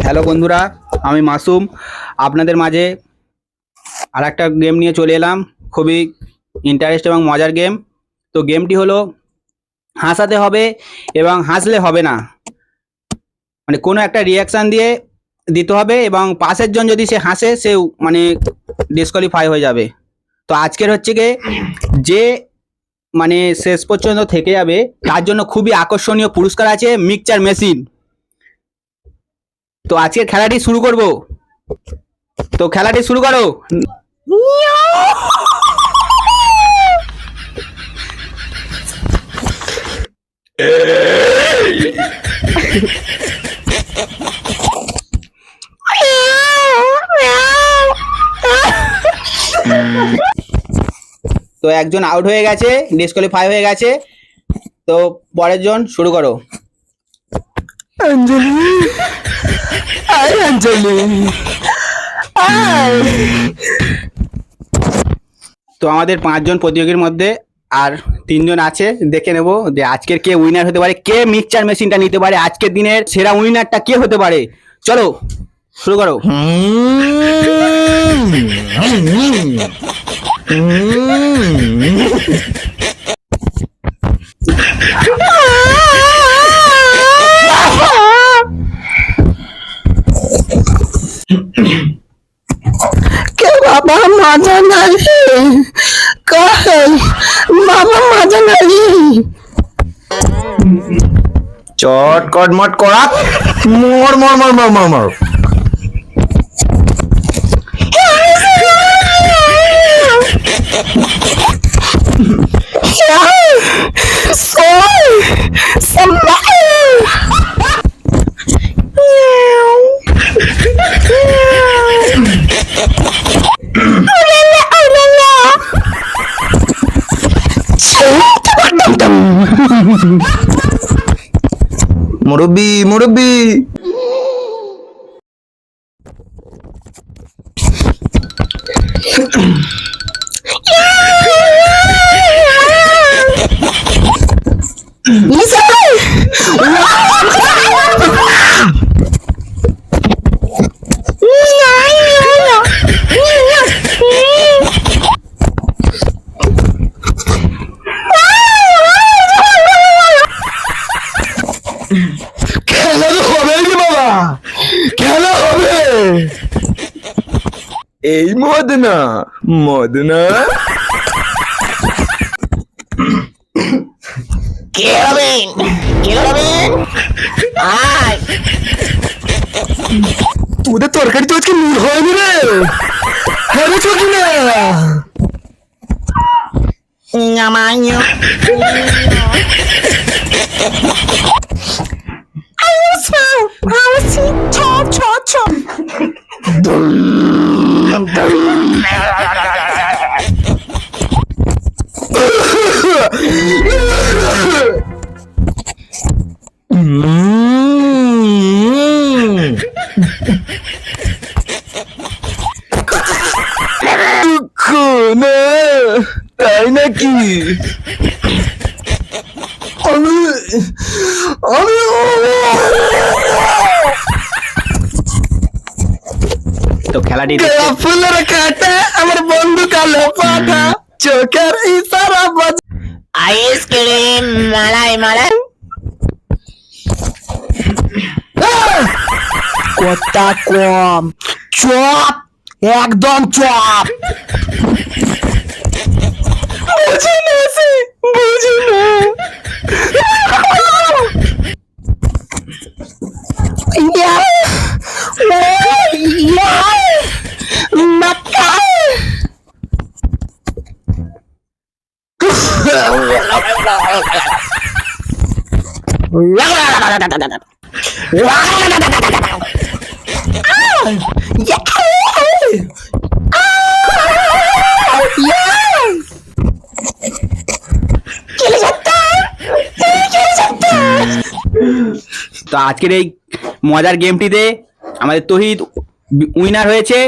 Hello বন্ধুরা, আমি মাসুম আপনাদের মাঝে আর একটা গেম নিয়ে চলে এলাম। খুবই ইন্টারেস্ট এবং মজার গেম। তো গেমটি হলো হাসাতে হবে এবং হাসলে হবে না, মানে কোনো একটা রিয়াকশান দিয়ে দিতে হবে এবং পাশের জন যদি সে হাসে সে মানে ডিসকোয়ালিফাই হয়ে যাবে। তো আজকের হচ্ছে গিয়ে যে মানে শেষ পর্যন্ত থেকে যাবে তার জন্য খুবই আকর্ষণীয় পুরস্কার আছে, মিক্সচার মেশিন। তো আজকের খেলাটি শুরু করব। তো খেলাটি শুরু করো। তো একজন আউট হয়ে গেছে, ডিসকোয়ালিফাই হয়ে গেছে। তো পরের জন শুরু করো। अंजलि आय अंजलि आय তো আমাদের 5 জন প্রতিযোগীর মধ্যে আর 3 জন আছে, দেখে নেব যে আজকের কে উইনার হতে পারে, কে মিক্সচার মেশিনটা নিতে পারে, আজকের দিনের সেরা উইনারটা কে হতে পারে। চলো শুরু করো। के बाबा मजा नहीं कहे बाबा मजा नहीं চট কটমট করা মর মর মর মর মর মর মুরব্বি মুরব্বি খেলা তো হবে কি বাবা, খেলা হবে। এই মদনা মদনা কে হবেন আয় তোদের তরকারি তো আজকে নুন হয়নি রে, হবে চকি না। Nyamanyo. Chop, chop, chop. দুঃখ না, তাই নাকি? আমি আমি তো খেলাটি ফুলের কাটা আমার বন্ধু কালো পাঠা চোখের ইশারা বাজ আইসক্রিম মালাই মালাই কথা কম চপ একদম চপ বুঝি না বুঝি না তো আজকের এই মজার গেমটিতে আমাদের তহিদ উইনার হয়েছে,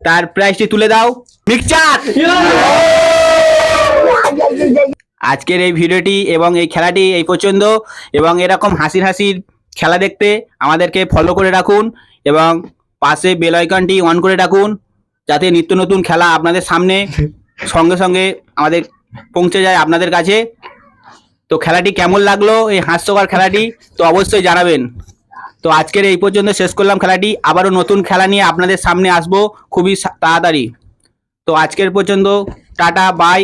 তার প্রাইজটি তুলে দাও। মিক্সচার। আজকের এই ভিডিওটি এবং এই খেলাটি এই পর্যন্ত, এবং এরকম হাসির খেলা দেখতে আমাদেরকে ফলো করে রাখুন এবং পাশে বেল আইকনটি অন করে রাখুন, যাতে নিত্য নতুন খেলা আপনাদের সামনে সঙ্গে সঙ্গে আমাদের পৌঁছে যায় আপনাদের কাছে। তো খেলাটি কেমন লাগলো, এই হাস্যকর খেলাটি, তো অবশ্যই জানাবেন। তো আজকের এই পর্যন্ত শেষ করলাম খেলাটি। আবারও নতুন খেলা নিয়ে আপনাদের সামনে আসবো খুবই তাড়াতাড়ি। তো আজকের পর্যন্ত টাটা, বাই।